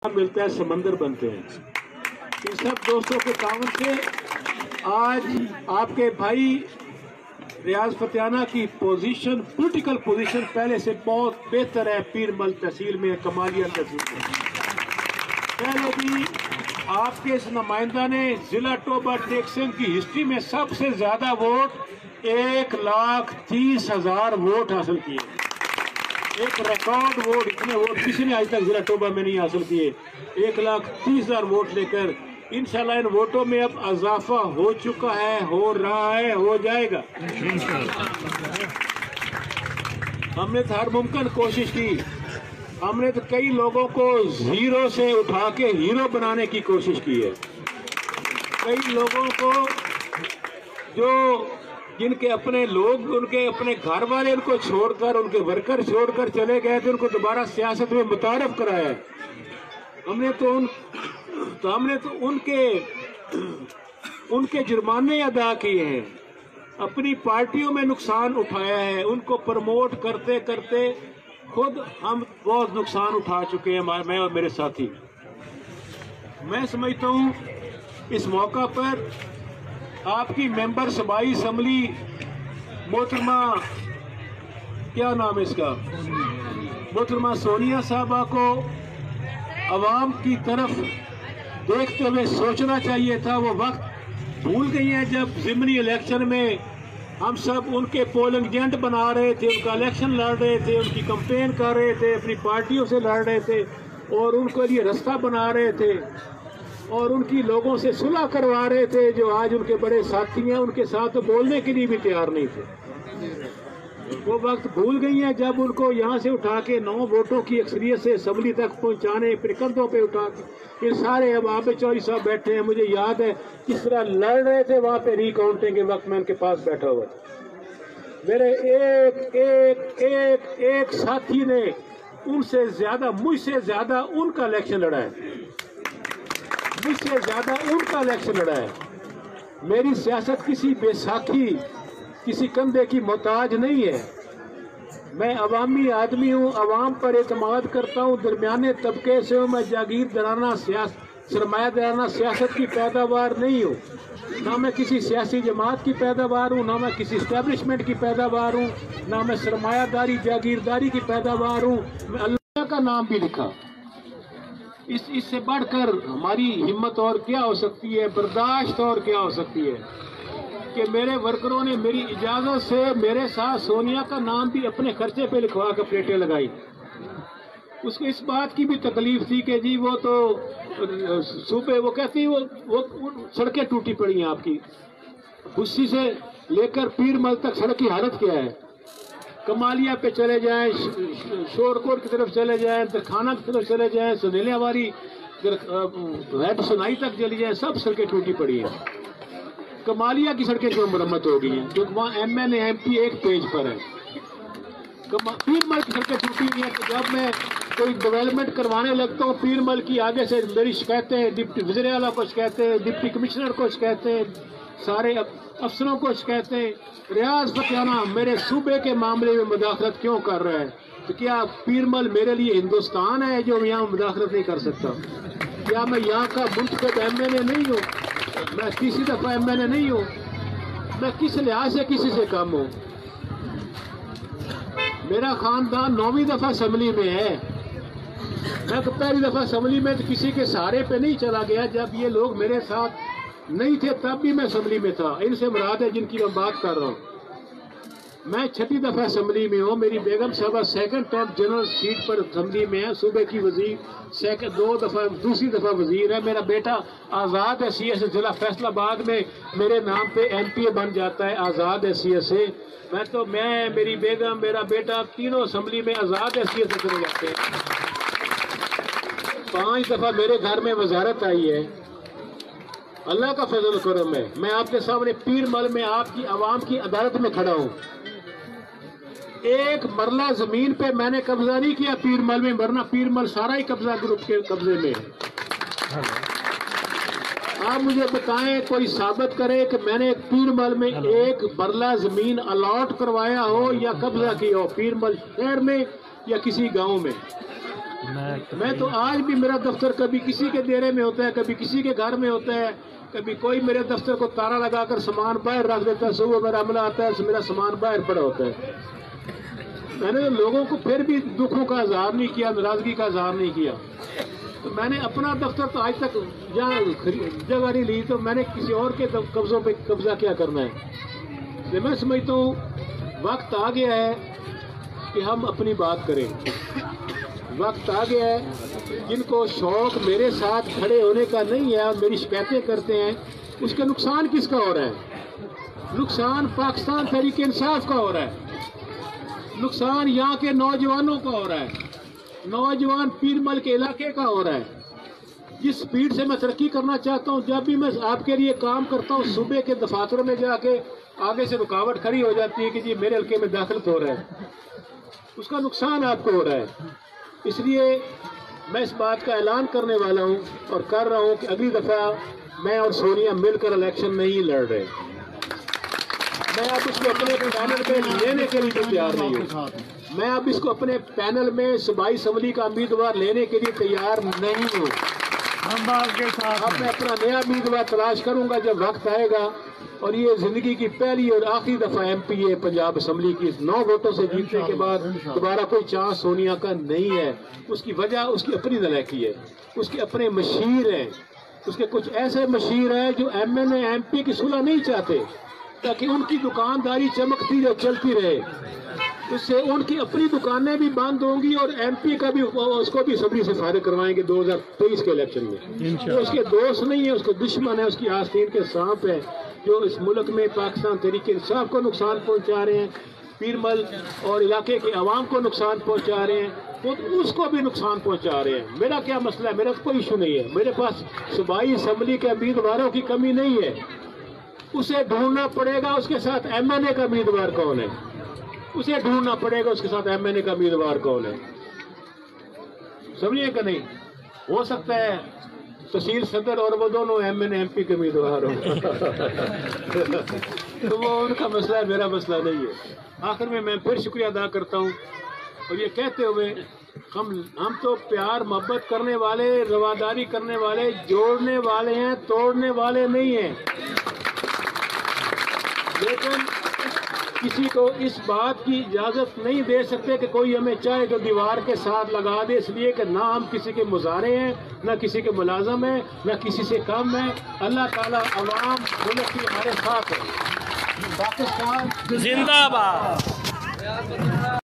ملتا ہے समंदर बनते हैं। इन सब दोस्तों के तावन से आज आपके भाई रियाज फतेहाना की पोजीशन, पॉलिटिकल पोजीशन पहले से बहुत बेहतर है। पीरमल तहसील में, कमालिया तहसील में पहले भी आपके इस नुमाइंदा ने जिला टोबा टेक्सन की हिस्ट्री में सबसे ज्यादा वोट 1,30,000 वोट हासिल किए। एक रिकॉर्ड वोट, इतने वोट किसी ने आज तक जिला टोबा में नहीं हासिल किए। 1,30,000 वोट लेकर इंशाल्लाह इन वोटों में अब इजाफा हो चुका है, हो रहा है, हो जाएगा। हमने तो हर मुमकिन कोशिश की। हमने तो कई लोगों को जीरो से उठा के हीरो बनाने की कोशिश की है। कई लोगों को जो जिनके अपने लोग, उनके अपने घर वाले उनको छोड़कर, उनके वर्कर छोड़कर चले गए थे, उनको दोबारा सियासत में मुतारफ कराया। हमने तो उनके जुर्माने अदा किए हैं, अपनी पार्टियों में नुकसान उठाया है। उनको प्रमोट करते करते खुद हम बहुत नुकसान उठा चुके हैं, मैं और मेरे साथी। मैं समझता हूँ इस मौका पर आपकी मेंबर सूबाई असम्बली मोहतरमा, क्या नाम है इसका, मोहतरमा सोनिया साहबा को अवाम की तरफ देखते हुए सोचना चाहिए था। वो वक्त भूल गई हैं जब ज़िमनी इलेक्शन में हम सब उनके पोलिंग एजेंट बना रहे थे, उनका इलेक्शन लड़ रहे थे, उनकी कैंपेन कर रहे थे, अपनी पार्टियों से लड़ रहे थे और उनके लिए रास्ता बना रहे थे और उनकी लोगों से सुलह करवा रहे थे। जो आज उनके बड़े साथी हैं, उनके साथ तो बोलने के लिए भी तैयार नहीं थे। वो वक्त भूल गई हैं जब उनको यहाँ से उठा के 9 वोटों की अक्सरियत से असम्बली तक पहुँचाने, फिर कंधों पे उठा के फिर सारे अब आप चौधरी साहब बैठे हैं। मुझे याद है किस तरह लड़ रहे थे वहाँ पे रिकाउंटिंग के वक्त मैं उनके पास बैठा हुआ था। मेरे एक साथी ने उनसे ज्यादा, मुझसे ज्यादा उनका इलेक्शन लड़ा है, मुझसे ज्यादा उनका इलेक्शन लड़ा है। मेरी सियासत किसी बैसाखी, किसी कंधे की मोहताज नहीं है। मैं अवामी आदमी हूँ, अवाम पर एतमाद करता हूँ, दरमियाने तबके से हूँ। मैं जागीरदाराना सरमायादाराना सियासत की पैदावार नहीं हूँ। ना मैं किसी सियासी जमात की पैदावार हूँ, ना मैं किसी इस्टेब्लिशमेंट की पैदावार हूँ, ना मैं सरमायादारी जागीरदारी की पैदावार हूँ। मैं अल्लाह का नाम भी लिखा। इससे बढ़कर हमारी हिम्मत और क्या हो सकती है, बर्दाश्त और क्या हो सकती है कि मेरे वर्करों ने मेरी इजाजत से मेरे साथ सोनिया का नाम भी अपने खर्चे पे लिखवा कर प्लेटें लगाई। उसको इस बात की भी तकलीफ थी कि जी वो तो सूबे, वो कहती वो सड़कें टूटी पड़ी हैं आपकी, गुस्सी से लेकर पीरमल तक सड़क की हालत क्या है। कमालिया पे चले जाएं, शोरकोट की तरफ चले जाएं, दरखाना की तरफ चले जाएं, सुनेलिया वाली हेड सुनाई तक चली जाएं, सब सड़कें टूटी पड़ी हैं। कमालिया की सड़कें क्यों मरम्मत हो गई हैं? क्योंकि वहाँ MNA MP एक पेज पर है। पीरमल की सड़कें टूटी हुई हैं। तो जब मैं कोई डेवलपमेंट करवाने लगता हूँ पीरमल की, आगे से मेरी शिकायतें डिप्टी वज़ीर आला को शिकायतें, डिप्टी कमिश्नर को शिकायतें, सारे अफसरों को शिकायतें। रियाज फतेहाना मेरे सूबे के मामले में मुदाखलत क्यों कर रहा है? तो क्या पीरमल मेरे लिए हिंदुस्तान है जो यहाँ मुदाखलत नहीं कर सकता? क्या मैं यहाँ का मुंतखब MNA नहीं हूँ? मैं किसी दफा MNA नहीं हूँ? मैं किस लिहाज से किसी से कम हूँ? मेरा खानदान 9वीं दफा असम्बली में है। मैं तो पहली दफा असम्बली में तो किसी के सहारे पे नहीं चला गया। जब ये लोग मेरे साथ नहीं थे तब भी मैं असम्बली में था। इनसे मुराद है जिनकी मैं बात कर रहा हूँ। मैं 6ठी दफा असम्बली में हूँ। मेरी बेगम साहबा 2nd टर्म जनरल सीट पर असम्बली में है, सूबे की वजीर, दूसरी दफा वजीर है। मेरा बेटा आज़ाद हैसियत से जिला फैसलाबाद में मेरे नाम पे MPA बन जाता है, आज़ाद हैसियत से। मैं मेरी बेगम, मेरा बेटा तीनों असम्बली में आज़ाद हैसियत से चले जाते हैं। 5 दफा मेरे घर में वजारत आई है। अल्लाह का फजल करम है। मैं आपके सामने पीरमल में आपकी आवाम की अदालत में खड़ा हूँ। एक मरला जमीन पे मैंने कब्जा नहीं किया पीरमल में, वरना पीरमल सारा ही कब्जा ग्रुप के कब्जे में है। आप मुझे बताएं, कोई साबित करे कि मैंने पीरमल में एक मरला जमीन अलॉट करवाया हो या कब्जा किया हो, पीरमल शहर में या किसी गांव में। میں تو آج بھی میرا دفتر کبھی کسی کے ڈیرے میں ہوتا ہے، کبھی کسی کے گھر میں ہوتا ہے، کبھی کوئی میرے دفتر کو تالا لگا کر سامان باہر رکھ دیتا ہے، صبح میرا عملہ آتا ہے میرا سامان باہر پڑا ہوتا ہے۔ میں نے لوگوں کو پھر بھی دکھوں کا اظہار نہیں کیا، ناراضگی کا اظہار نہیں کیا۔ تو میں نے اپنا دفتر تو آج تک جہاں جگہ نہیں لی، تو میں نے کسی اور کے قبضوں پہ قبضہ کیا کرنا ہے؟ تو میں سمجھتا ہوں وقت آ گیا ہے کہ ہم اپنی بات کریں۔ وقت آ گیا ہے جن کو شوق میرے ساتھ کھڑے ہونے کا نہیں ہے اور میری شکایتیں کرتے ہیں، اس کا نقصان کس کا ہو رہا ہے؟ نقصان پاکستان تحریک انصاف کا ہو رہا ہے، نقصان یہاں کے نوجوانوں کا ہو رہا ہے، نوجوان پیر مل کے علاقے کا ہو رہا ہے۔ جس سپیڈ سے میں ترقی کرنا چاہتا ہوں، جب بھی میں آپ کے لیے کام کرتا ہوں، صوبے کے دفاتروں میں جا کے آگے سے رکاوٹ کھڑی ہو جاتی ہے کہ جی میرے حلقے میں داخل ہو رہا ہے، اس کا نقصان آپ کو ہو رہا ہے۔ اس لیے میں اس بات کا اعلان کرنے والا ہوں اور کر رہا ہوں کہ اگلی دفعہ میں اور سونیا مل کر الیکشن نہیں لڑ رہے۔ میں اب اس کو اپنے پینل میں لینے کے لیے تیار نہیں ہوں، میں اب اس کو اپنے پینل میں صوبائی اسمبلی کا امیدوار لینے کے لیے تیار نہیں ہوں۔ اب میں اپنا نیا امیدوار تلاش کروں گا جب وقت آئے گا، اور یہ زندگی کی پہلی اور آخری دفعہ ایم پی اے پنجاب اسمبلی کی 9 ووٹوں سے جیتنے کے بعد دوبارہ کوئی چانس سونیا کا نہیں ہے۔ اس کی وجہ اس کی اپنی نالائکی ہے، اس کے اپنے مشیر ہیں، اس کے کچھ ایسے مشیر ہیں جو M N A M P کی صلح نہیں چاہتے تاکہ ان کی دکانداری چمکتی اور چلتی رہے۔ اس سے ان کی اپنی دکانیں بھی بند ہوں گی اور ایم پی کا بھی اس کو بھی اسمبلی سے فارغ کروائیں گے 2023 کے الیکشن میں۔ وہ اس کے دوست نہیں ہے، اس کے دشمن ہے، اس کی آستین کے سانپ ہے جو اس ملک میں پاکستان تحریک انصاف کو نقصان پہنچا رہے ہیں، پیر مل اور علاقے کے عوام کو نقصان پہنچا رہے ہیں، خود اس کو بھی نقصان پہنچا رہے ہیں۔ میرا کیا مسئلہ ہے؟ میرا کوئی ایشو نہیں ہے، میرے پاس صوبائی اسمبلی کے امیدواروں کی کمی نہیں ہے، اسے ڈھونڈنا پڑے گا اس کے ساتھ ایم این اے کا امیدوار کون ہے، اسے ڈھونڈنا پڑے گا اس کے ساتھ ایم این اے کا امیدوار کون ہے۔ سمجھیے کہ نہیں؟ ہو سکتا ہے تحصیل صدر اور وہ دونوں M N A M P کے امیدوار ہوں تو وہ ان کا مسئلہ ہے، میرا مسئلہ نہیں ہے۔ آخر میں پھر شکریہ ادا کرتا ہوں اور یہ کہتے ہوئے ہم تو پیار محبت کرنے والے، رواداری کرنے والے، جوڑنے والے ہیں، توڑنے والے نہیں ہیں، لیکن کسی کو اس بات کی اجازت نہیں دے سکتے کہ کوئی ہمیں چاہے تو دیوار کے ساتھ لگا دے، اس لیے کہ نہ ہم کسی کے مظاہرے ہیں، نہ کسی کے ملازم ہیں، نہ کسی سے کم ہیں۔ اللہ تعالیٰ عوام ملک کی ہمارے ساتھ ہے۔ پاکستان زندہ باد۔